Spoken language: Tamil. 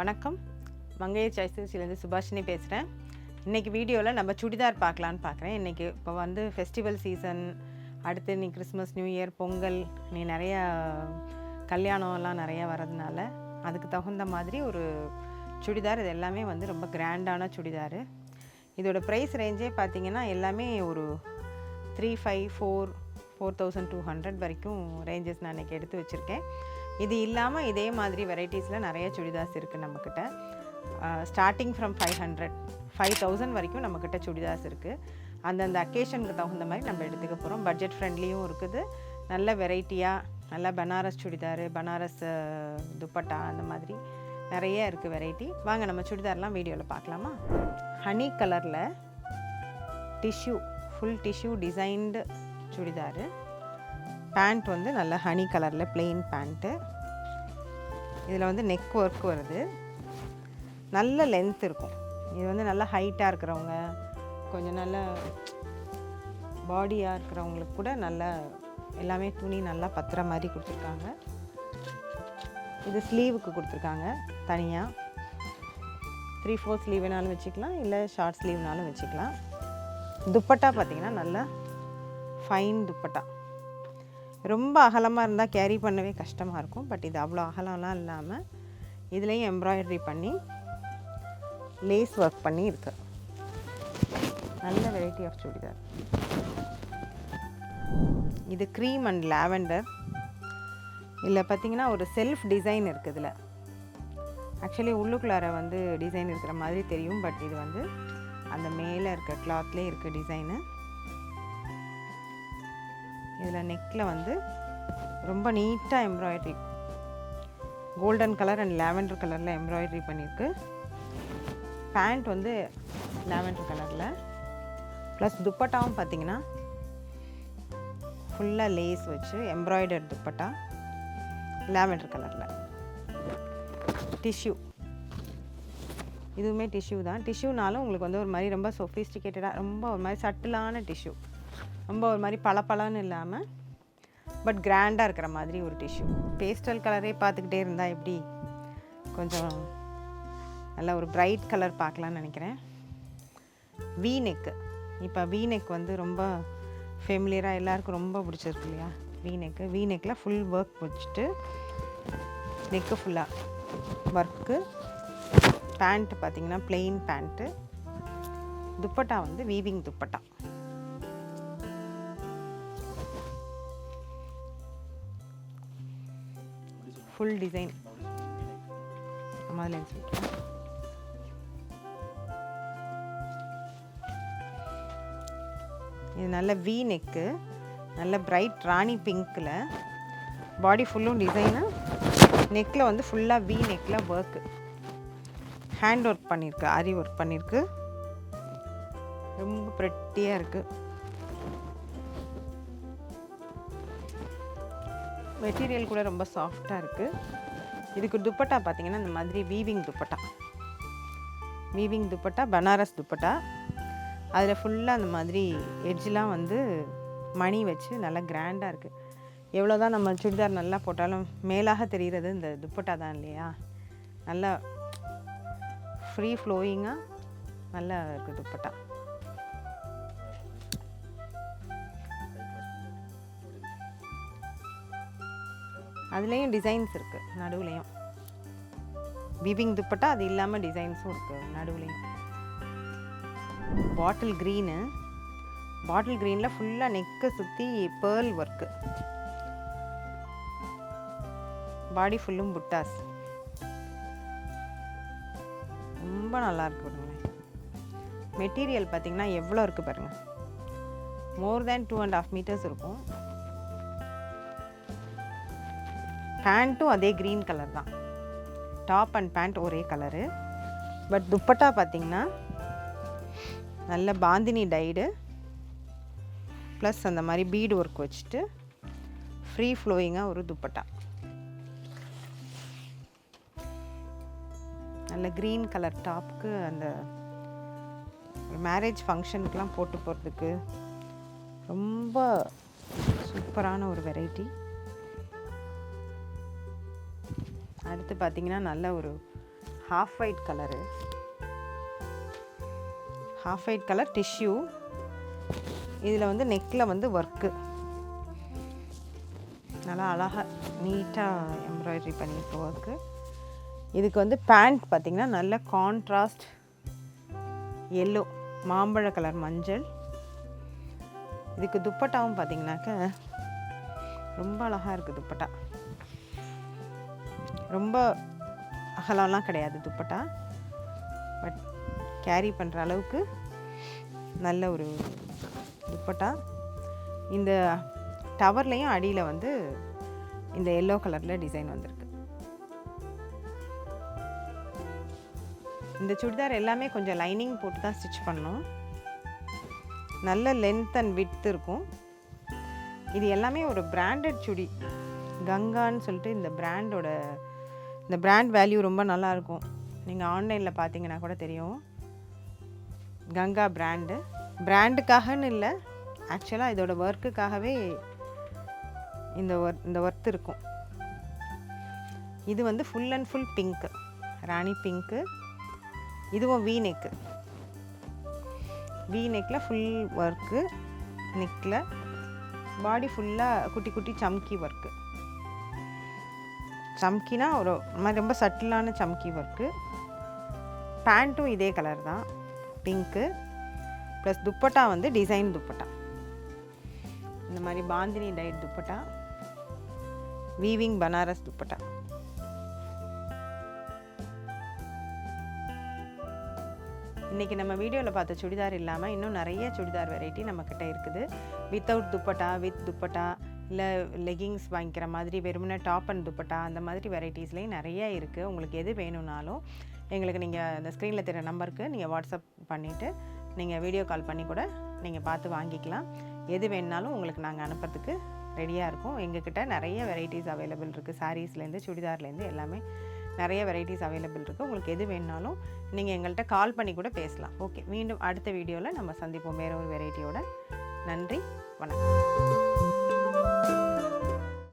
வணக்கம். மங்கையர் சாய்ஸிலேருந்து சுபாஷினி பேசுகிறேன். இன்றைக்கி வீடியோவில் நம்ம சுடிதார் பார்க்கலான்னு பார்க்குறேன். இன்றைக்கி இப்போ வந்து ஃபெஸ்டிவல் சீசன், அடுத்து நீ கிறிஸ்மஸ், நியூ இயர், பொங்கல், நீ நிறையா கல்யாணம்லாம் நிறையா வரதுனால அதுக்கு தகுந்த மாதிரி ஒரு சுடிதார். இது எல்லாமே வந்து ரொம்ப கிராண்டான சுடிதார். இதோட ப்ரைஸ் ரேஞ்சே பார்த்திங்கன்னா எல்லாமே ஒரு 4,200 வரைக்கும் ரேஞ்சஸ் நான் இன்றைக்கி எடுத்து வச்சுருக்கேன். இது இல்லாமல் இதே மாதிரி வெரைட்டிஸில் நிறைய சுடிதார்ஸ் இருக்குது நம்மக்கிட்ட. ஸ்டார்டிங் ஃப்ரம் 5,000 வரைக்கும் நம்மக்கிட்ட சுடிதார்ஸ் இருக்குது. அந்தந்த அக்கேஷனுக்கு தகுந்த மாதிரி நம்ம எடுத்துக்க போகிறோம். பட்ஜெட் ஃப்ரெண்ட்லியும் இருக்குது, நல்ல வெரைட்டியாக, நல்ல பனாரஸ் சுடிதார், பனாரஸ் துப்பட்டா, அந்த மாதிரி நிறைய இருக்குது வெரைட்டி. வாங்க நம்ம சுடிதார்லாம் வீடியோவில் பார்க்கலாமா. ஹனி கலரில் tissue, full tissue designed churidar. Pant வந்து நல்ல ஹனி கலரில் பிளெயின் பேண்ட்டு. இதில் வந்து நெக் ஒர்க் வருது, நல்ல லென்த் இருக்கும். இது வந்து நல்லா ஹைட்டாக இருக்கிறவங்க, கொஞ்சம் நல்ல பாடியாக இருக்கிறவங்களுக்கு கூட நல்ல எல்லாமே துணி நல்லா பத்துற மாதிரி கொடுத்துருக்காங்க. இது ஸ்லீவுக்கு கொடுத்துருக்காங்க தனியாக. 3/4 ஸ்லீவ் வேணாலும் வச்சுக்கலாம், இல்லை ஷார்ட் ஸ்லீவ்னாலும் வச்சுக்கலாம். துப்பட்டா பார்த்திங்கன்னா நல்லா ஃபைன் துப்பட்டா. ரொம்ப அகலமாக இருந்தால் கேரி பண்ணவே கஷ்டமாக இருக்கும். பட் இது அவ்வளோ அகலம்லாம் இல்லாமல் இதுலேயும் எம்ப்ராய்டரி பண்ணி லேஸ் ஒர்க் பண்ணி இருக்கு. நல்ல வெரைட்டி ஆஃப் சுடிதார். இது க்ரீம் அண்ட் லாவெண்டர். இதில் பார்த்திங்கன்னா ஒரு செல்ஃப் டிசைன் இருக்குது. இதில் ஆக்சுவலி உள்ளுக்குள்ளார வந்து டிசைன் இருக்கிற மாதிரி தெரியும், பட் இது வந்து அந்த மேலே இருக்க கிளாத்லேயே இருக்க டிசைனு. இதில் நெக்கில் வந்து ரொம்ப நீட்டாக embroidery, golden colour and lavender கலரில் எம்ப்ராய்டரி பண்ணியிருக்கு. பேண்ட் வந்து லாவெண்டர் கலரில், ப்ளஸ் துப்பட்டாவும் பார்த்திங்கன்னா ஃபுல்லாக லேஸ் வச்சு எம்ப்ராய்டர் துப்பட்டா, லாவெண்டர் கலரில். டிஷ்யூ, இதுவுமே டிஷ்யூ தான். டிஷ்யூனாலும் உங்களுக்கு வந்து ஒரு மாதிரி ரொம்ப சொஃபிஸ்டிகேட்டடாக, ரொம்ப ஒரு மாதிரி சட்டிலான டிஷ்யூ, ரொம்ப ஒரு மாதிரி பளபளன்னு இல்லாமல் பட் கிராண்டாக இருக்கிற மாதிரி ஒரு டிஷ்யூ. பேஸ்டல் கலரே பார்த்துக்கிட்டே இருந்தால் எப்படி, கொஞ்சம் நல்லா ஒரு பிரைட் கலர் பார்க்கலான்னு நினைக்கிறேன். V neck. இப்போ வி நெக் வந்து ரொம்ப ஃபெமிலியராக எல்லாருக்கும் ரொம்ப பிடிச்சிருக்கு இல்லையா. வி நெக்கு, வி நெக்கில் ஃபுல் ஒர்க் வச்சுட்டு நெக்கு ஃபுல்லாக ஒர்க்கு. பேண்ட்டு பார்த்திங்கன்னா பிளெயின் பேண்ட்டு. துப்பட்டா வந்து வீவிங் துப்பட்டா. ஃபுல் டிசைன் மாதிரி சொல்லிட்டேன். இது நல்ல வி நெக்கு, நல்ல பிரைட் ராணி பிங்க்கில், பாடி ஃபுல்லும் டிசைனு. நெக்கில் வந்து ஃபுல்லாக வி நெக்கில் ஒர்க்கு, ஹேண்ட் ஒர்க் பண்ணியிருக்கு, ஆரி ஒர்க் பண்ணியிருக்கு. ரொம்ப ப்ரெட்டியாக இருக்குது. மெட்டீரியல் கூட ரொம்ப சாஃப்டாக இருக்குது. இதுக்கு துப்பட்டா பார்த்திங்கன்னா இந்த மாதிரி வீவிங் துப்பட்டா, வீவிங் துப்பட்டா, பனாரஸ் துப்பட்டா. அதில் ஃபுல்லாக அந்த மாதிரி எட்ஜெலாம் வந்து மணி வச்சு நல்லா கிராண்டாக இருக்குது. எவ்வளோ தான் நம்ம சுடிதார் நல்லா போட்டாலும் மேலாக தெரிகிறது இந்த துப்பட்டா தான் இல்லையா. நல்லா ஃப்ரீ ஃப்ளோயிங்காக நல்லா இருக்குது துப்பட்டா. அதுலேயும் டிசைன்ஸ் இருக்குது நடுவுலையும். வீவிங் துப்பட்டா, அது இல்லாமல் டிசைன்ஸும் இருக்குது நடுவுலையும். பாட்டில் க்ரீனு, பாட்டில் க்ரீனில் ஃபுல்லாக நெக்கை சுற்றி பேர்ல் ஒர்க்கு, பாடி ஃபுல்லும் புட்டாஸ். ரொம்ப நல்லாயிருக்கு பாருங்களேன். மெட்டீரியல் பார்த்திங்கன்னா எவ்வளோ இருக்குது பாருங்கள். மோர் தேன் 2.5 மீட்டர்ஸ் இருக்கும். பேண்ட்டும் அதே க்ரீன் கலர் தான். டாப் அண்ட் பேண்ட் ஒரே கலரு. பட் துப்பட்டா பார்த்திங்கன்னா நல்ல பாந்தினி டைடு, ப்ளஸ் அந்த மாதிரி பீடு ஒர்க் வச்சுட்டு ஃப்ரீ ஃப்ளோயிங்காக ஒரு துப்பட்டா. நல்ல க்ரீன் கலர் டாப்புக்கு அந்த மேரேஜ் ஃபங்க்ஷனுக்கெலாம் போட்டு போகிறதுக்கு ரொம்ப சூப்பரான ஒரு வெரைட்டி. அடுத்து பார்த்திங்கன்னா நல்ல ஒரு half white colour, half white colour tissue. இதில் வந்து நெக்கில் வந்து ஒர்க்கு நல்லா அழகாக நீட்டாக எம்ப்ராய்டரி பண்ணியிருக்க ஒர்க்கு. இதுக்கு வந்து பேண்ட் பார்த்திங்கன்னா நல்ல கான்ட்ராஸ்ட் எல்லோ, மாம்பழ கலர் மஞ்சள். இதுக்கு துப்பட்டாவும் பார்த்திங்கனாக்க ரொம்ப அழகாக இருக்குது. துப்பட்டா ரொம்ப அகலம்லாம் கிடையாது துப்பட்டா, பட் கேரி பண்ணுற அளவுக்கு நல்ல ஒரு துப்பட்டா. இந்த டவர்லேயும் அடியில் வந்து இந்த எல்லோ கலரில் டிசைன் வந்திருக்கு. இந்த சுடிதார் எல்லாமே கொஞ்சம் லைனிங் போட்டு தான் ஸ்டிச் பண்ணோம். நல்ல லென்த் அண்ட் விட்த் இருக்கும். இது எல்லாமே ஒரு பிராண்டட் சுடி, கங்கான்னு சொல்லிட்டு இந்த பிராண்ட் வேல்யூ ரொம்ப நல்லாயிருக்கும். நீங்கள் ஆன்லைனில் பார்த்தீங்கன்னா கூட தெரியும். கங்கா பிராண்டுக்காகன்னு இல்லை, ஆக்சுவலாக இதோட ஒர்க்குக்காகவே இந்த ஒர்த் இருக்கும். இது வந்து full and full pink, Rani pink. இதுவும் வி நெக்கில் ஃபுல் ஒர்க்கு, நெக்கில் பாடி ஃபுல்லாக குட்டி குட்டி சம்கி ஒர்க்கு. சம்கினா ஒரு மாதிரி ரொம்ப சட்டிலான சம்கி ஒர்க்கு. பேண்ட்டும் இதே கலர் தான், பிங்க்கு. ப்ளஸ் துப்பட்டா வந்து டிசைன் துப்பட்டா, இந்த மாதிரி பாந்தினி டைட் துப்பட்டா, வீவிங் பனாரஸ் துப்பட்டா. இன்றைக்கி நம்ம வீடியோவில் பார்த்த சுடிதார் இல்லாமல் இன்னும் நிறைய சுடிதார் வெரைட்டி நம்மக்கிட்ட இருக்குது. வித்தவுட் துப்பட்டா, வித் துப்பட்டா, இல்லை லெகிங்ஸ் வாங்கிக்கிற மாதிரி வெறுமனே டாப் அண்ட் துப்பட்டா, அந்த மாதிரி வெரைட்டிஸ்லேயும் நிறைய இருக்குது. உங்களுக்கு எது வேணும்னாலும் எங்களுக்கு நீங்கள் அந்த ஸ்க்ரீனில் தெரிய நம்பருக்கு நீங்கள் வாட்ஸ்அப் பண்ணிவிட்டு நீங்கள் வீடியோ கால் பண்ணி கூட நீங்கள் பார்த்து வாங்கிக்கலாம். எது வேணுனாலும் உங்களுக்கு நாங்கள் அனுப்புறதுக்கு ரெடியாக இருக்கும். எங்ககிட்ட நிறைய வெரைட்டிஸ் அவைலபிள் இருக்குது. சாரீஸ்லேருந்து சுடிதார்லேருந்து எல்லாமே நிறைய வெரைட்டிஸ் அவைலபிள் இருக்குது. உங்களுக்கு எது வேணுனாலும் நீங்கள் எங்கள்கிட்ட கால் பண்ணி கூட பேசலாம். ஓகே, மீண்டும் அடுத்த வீடியோவில் நம்ம சந்திப்போம் வேறு ஒரு வெரைட்டியோட. நன்றி, வணக்கம்.